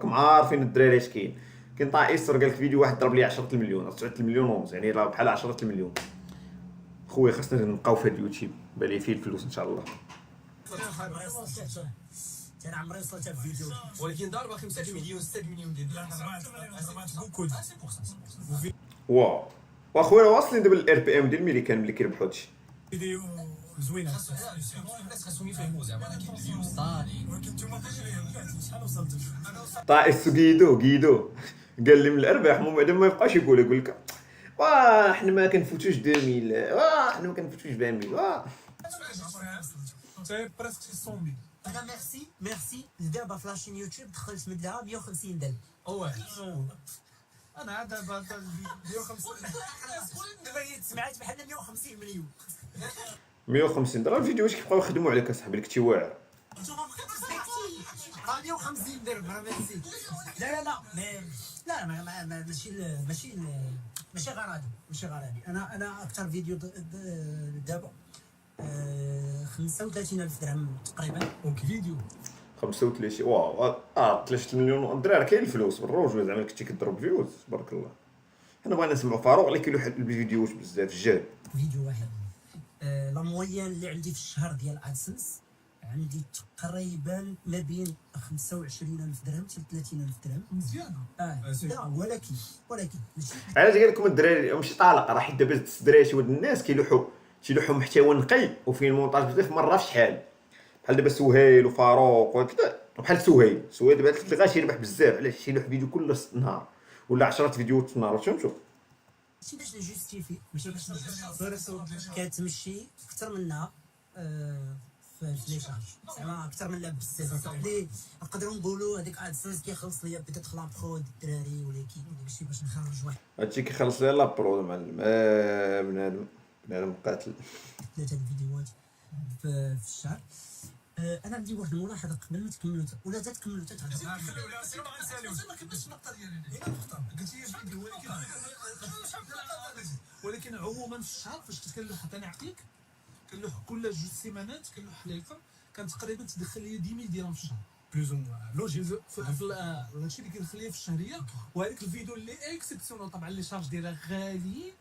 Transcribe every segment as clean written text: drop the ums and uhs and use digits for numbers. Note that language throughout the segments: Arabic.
راكم عارفين الدراري اش كاين طائسر قال لك فيديو واحد ضرب لي 10 المليون 9 المليون ونص، يعني راه بحال 10 المليون. خويا خاصنا نبقاو في هاد اليوتيوب بالي فيه الفلوس ان شاء الله. انا عمري وصلت في فيديو ولكن دار باقي 5 مليون 6 مليون ديال واو واخويا واصلين دابا الار بي ام ديال الميريكان ملي كيربحوا هادشي. فيديو زوينه الناس خاصهم يفهموا زعما راه كاين الفيوز طالعين ولكن نتوما شحال وصلتوا طائس غيدو قال لي من الارباح بعدا ما يبقاش يقول لك واه حنا ما كنفوتوش 2000 واه حنا ما كنفوتوش 20000 واه سي بريسك 600000. انا ميرسي دابا في لاشين يوتيوب دخلت من لها 150 درهم. انا دابا 150 دابا سمعت بحال 150 مليون 150 درهم الفيديوهات كيبقاو يخدموا عليك اصاحبي، لك تيواعر. نتوما ما 150 درهم راه ماشي لا ماشي غرابي. انا اكثر فيديو دابا 35000 درهم تقريبا. اوكي فيديو 35 واو 3 مليون الدراري كاين الفلوس بالروج، زعما كنتي كضرب فيوز تبارك الله. حنا بغينا نسمعوا فاروق اللي كيلوح الفيديوهات بزاف الجاد. فيديو واحد لا موين اللي عندي في الشهر ديال ادسنس عندي تقريبا ما بين 25000 درهم حتى 30000 درهم. مزيان لا ولكن علاش قال لكم الدراري ماشي طالق، راه حيت دابا الدراري شي ولد الناس كيلوحوا محتوى نقي وفيه المونتاج بزاف مره في شحال، بحال دابا سهيل وفاروق وكذا، بحال سهيل دابا تلقاه يربح بزاف. علاش يلوح فيديو كل نهار ولا 10 فيديوهات في النهار؟ فهمتوا ماشي باش نجوستيفي، ماشي باش كتمشي اكثر منها في لي شارج زعما اكثر من لعب بزاف اللي نقدروا نقولوا هذيك ادسنس كيخلص ليا بدات خلا برو الدراري، ولكن داكشي باش نخرج واحد هادشي كيخلص ليا لابرو المعلم. بنادم قاتل 3 الفيديوهات في الشهر. انا عندي واحد الملاحظه قبل ما تكملوا ولا تكملوا خليو لا سير ما غنساليوش ما كنتش النقطه ديالي هنا النقطه قلت لي فيديو ولكن عموما في الشهر فاش كتكلف عطيني عقلك كنلوح كل جوج سيمانات كنلوح حليقه كان تقريبا تدخل لي 10000 درهم في الشهر بلوز اون لوجي هادشي اللي كيدخل لي في الشهريه. وهذاك الفيديو اللي اكسبسيونال طبعا لي شارج ديالها غاليين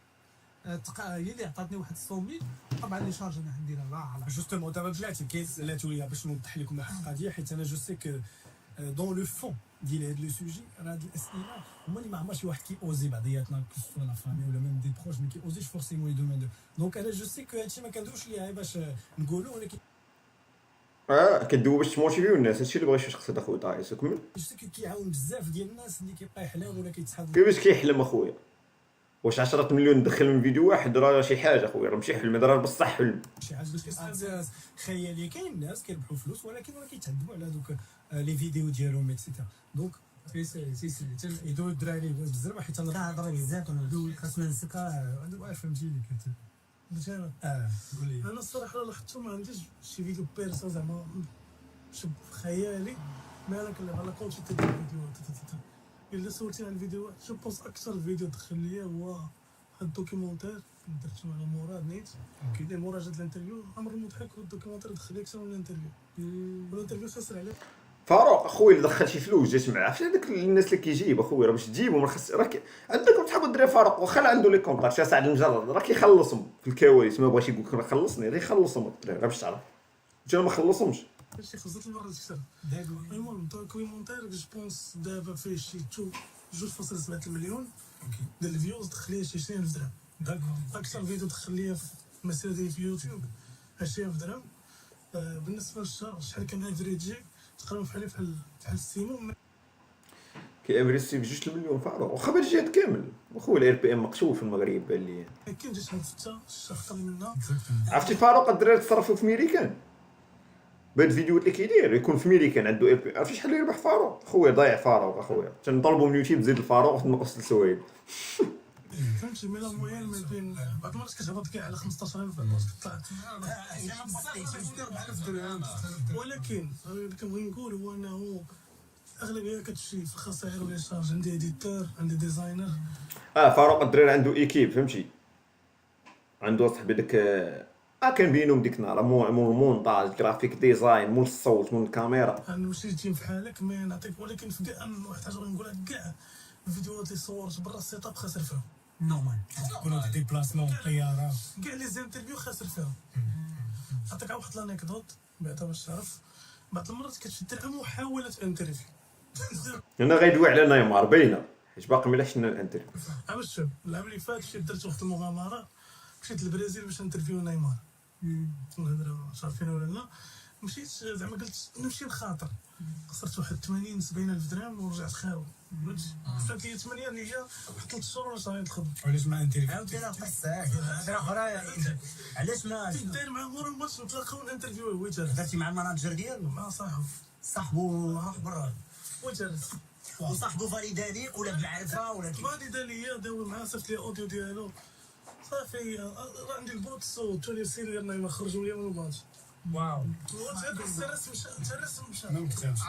هي اللي عطاتني واحد 100 طبعا لي شارج انا عندي راه جوستومون دابا بلاتي كيسالاتو ليا باش نوضح لكم واحد القضيه، حيت انا جو سي كو دون لو فون ديال هاد لو سوجي راه هاد الاسئله هما اللي ما عمر شي واحد كيوزي بعضياتنا كسوا لا فامي ولا ميم دي بروش ما كيوزيش فورسيمون يدوموندو. دونك انا جو سي كو هادشي ما كندوش ليها باش نقولوا، ولكن كدوي باش تموتيفيو الناس. هادشي اللي بغيت تقصد اخويا طايس. كمل. جو سي كيعاون بزاف ديال الناس اللي كيبقى يحلم ولا كيتحاب. كيفاش كيحلم اخويا؟ واش 10 مليون ندخل من فيديو واحد راه شي حاجه اخويا، راه ماشي حلم، هذا راه بصح حلم. شي حاجه باش كيصير خيالي. كاين الناس كيربحوا فلوس ولكن كيتعذبوا على دوك لي فيديو ديالهم اكسيتيرا. دونك سي يدو الدراري بزاف حيت انا كنهضر بزاف ونقول خاصنا نسكا فهمتي لي قلت قول لي. انا الصراحه لاحظت ما عنديش شي فيديو بيرسو زعما شوف خيالي مالك على كونتيتي ديال الفيديوهات. الا سولتي على الفيديوهات جو بونس اكثر فيديو دخل ليا هو واحد الدوكيومونتير درتو على مراد نيت كيدير مراجعه الانترفيو. عمر مضحك والدوكيومونتير دخل لي اكثر من الانترفيو والانترفيو خسر عليه. فاروق اخويا اللي دخل شي فلوس جات معاه فاش هذاك الناس اللي كيجيب اخويا راه باش تجيبهم راه خاص راك عندكم تحبوا الدراري. فاروق واخا عنده لي كونطاكت شي سعد المجرد راه كيخلصهم في الكواليس، ما بغاش يقول لك راه خلصني غير يخلصهم الدراري راه باش تعرف انا ما خلصهمش. شي خسرت المره اكثر. المهم دوكيومونتير جو بونس دابا فيه شي 2.7 مليون ديال الفيوز دخل ليا شي 20000 درهم. اكثر فيديو دخل ليا في المسيره ديالي في يوتيوب 20000 درهم. بالنسبه للشهر شحال كان افريجي تقريبا بحال السيمون كيامريسي ب 2 مليون فاروق واخا بهاد الجهات كامل اخويا. الار بي ام مقتول في المغرب بان لي. كاين جات حتى شي اخطر منها. عرفتي فاروق الدراري تصرفوا في ميريكان بهاد الفيديوهات اللي كيدير يكون في ميريكان عنده ار بي. عرفتي شحال يربح فاروق اخويا؟ ضايع فاروق اخويا. تنطلبوا من يوتيوب زيد الفاروق تنقص لسويد. فهمتي مي لا موين ما بين بعض المرات كتهبط كاع على 15000 طلعت الا ما بسطيتيش 4000 درهم. ولكن اللي كنبغي نقول هو انه اغلبيه كتمشي في الخسائر ولا شارج. عندي اديتور عندي ديزاينر. فاروق الدراري عنده ايكيب فهمتي، عنده صاحبي داك كنبينهم ديك النهار مول المونتاج جرافيك ديزاين مول الصوت مول الكاميرا. انا ماشي تيم بحالك مي نعطيك، ولكن في كاع واحد حاجه بغيت نقول لك، كاع الفيديوهات اللي صورت برا السيت اب خاسر فيهم. نورمال يكونوا دي بلاسمون طياره، كاع لي زانترفيو خاسر فيهم. نعطيك واحد لانيكدوت بعدا باش تعرف. بعض المرات كتدير محاوله انترفيو هنا غيدوي على نيمار باينه حيت باقي ما شفنا الانترفيو. عرفت شوف العام اللي فات مشيت درت واحد المغامره، مشيت للبرازيل باش انترفيو نيمار. نهضروا عارفين ولا لا. مشيت زعما قلت نمشي لخاطر، خسرت واحد 80-70 الف درهم ورجعت خاوي. فات لي 8 اللي هي واحد 3 شهور ولا شهرين الخدمه. علاش ما انترفيو عاودت انا قصه اخرى، علاش ما داير مع مور الماتش نتلاقاو نانترفيو هو جالس درتي مع المناجر ديالو مع صاحبه صاحبو برا هو جالس وصاحبو فاليدا ليك ولا بالعرفه ولا كيف؟ فاليدا ليا داوي معاه صيفط لي اوديو ديالو صافي راه عندي البوت صوت تولي سير ديالنا ما خرجوا لي من الباط. واو الرسم مشى ما مكتبش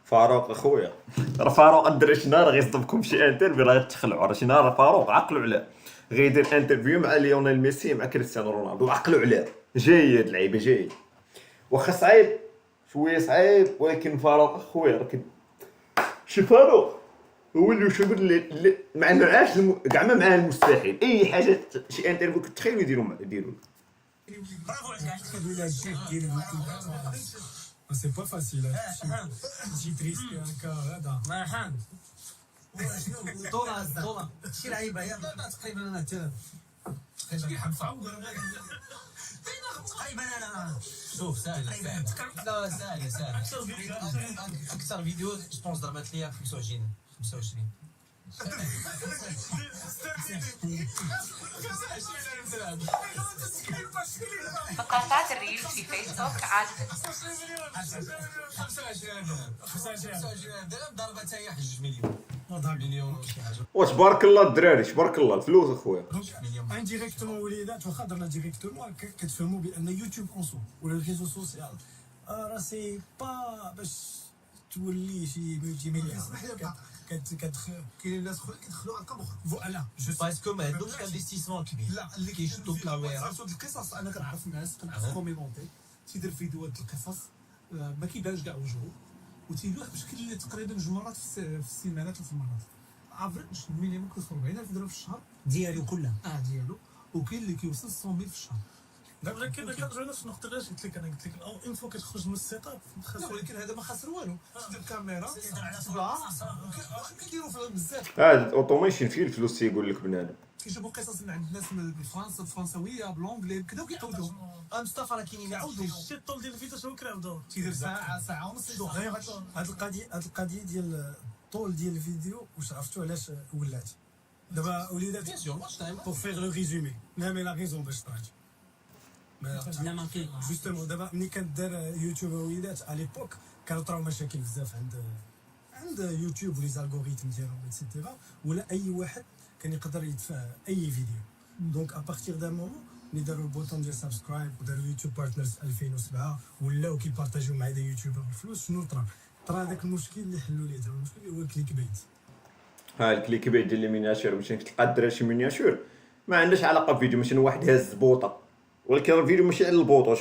فاروق اخويا راه فاروق الدراري شي نهار غيصدمكم شي انترفيو راه غتخلعوا، راه شي نهار فاروق عقلوا عليه غيدير انترفيو مع ليونيل ميسي مع كريستيانو رونالدو عقلوا عليه جيد لعيبه جيد واخا صعيب شويه صعيب ولكن فاروق اخويا راه شي فاروق هو اللي يشوف اللي مع معاش كاع ما معاه المستحيل اي حاجه شي انترفيو كتخيلوا يديروا برافو عليك تخدم لها الشيف ديالو. سي با فاسيل شي تريسك هكا هذا مرحبا دولار شي لعيبه يا تقريبا انا حتى تقريبا حب صعب تقريبا انا شوف ساهله لا ساهله اكثر فيديو جو بونس ضربت ليا 25 ثقافات الريلز في فيسبوك عادة 25 درهم ضربتها هي 1 مليون وشي حاجه وتبارك الله الدراري تبارك الله الفلوس اخويا. انديريكتومون وليدات واخا درنا ديريكتومون كتفهموا بان يوتيوب اونسو ولا الريزو سوسيال راه سي با باش تولي شي ملتي مليار كاين الناس خويا كيدخلوا ارقام اخرى فوالا باسكو ما عندهمش انفستيسمون كبير لا اللي كيشدوا الكاميرا صوت القصص. انا كنعرف ناس كنعرف كوميمونتي تيدير فيديوهات القصص ما كيبانش كاع وجهه وتيلوح بشكل اللي تقريبا جوج مرات في السيمانه 3 مرات افريج المينيموم كيوصل 40,000 درهم في الشهر ديالو كلها ديالو وكاين اللي كيوصل 100,000 في الشهر. دابا كنرجعوا نفس النقطه اللي قلت لك. انا قلت لك اون فوا كتخرج من السيت اب لا ولكن هذا ما خاسر والو تدير كاميرا كيديروا فيها بزاف هذا الاوتوميشن فيه الفلوس تيقول لك بنادم كيجيبوا قصص من عند الناس بالفرنسا الفرنساويه بالونجلي كذا وكيعاودوا مصطفى راه كاينين يعاودوا شتي الطول ديال الفيديو شنو كنعاودو تيدير ساعه ونص يدوخ. هاد القضيه ديال الطول ديال الفيديو واش عرفتوا علاش ولات دابا وليدات بيان سور واش تايم بور فيغ لو ريزومي لا مي لا ريزون باش طلعت لا مانكي جوستومون دابا ملي كانت دار يوتيوب وليدات على ليبوك كانوا طراو مشاكل بزاف عند يوتيوب ولي زالغوريثم ديالهم ايتترا ولا اي واحد كان يقدر يدفع اي فيديو دونك ابارتيغ دان مومون ملي داروا البوطون ديال سبسكرايب وداروا يوتيوب بارتنرز 2007 ولاو كيبارطاجيو مع دي يوتيوبر الفلوس شنو طرا هذاك المشكل اللي حلوا ليه المشكل اللي هو الكليك بيت. الكليك بيت ديال لي مينياتور ماشي تلقى الدراري شي مينياتور ما عندهاش علاقه بفيديو مثلا واحد هاز بوطه ولكن الفيديو ماشي على البوطه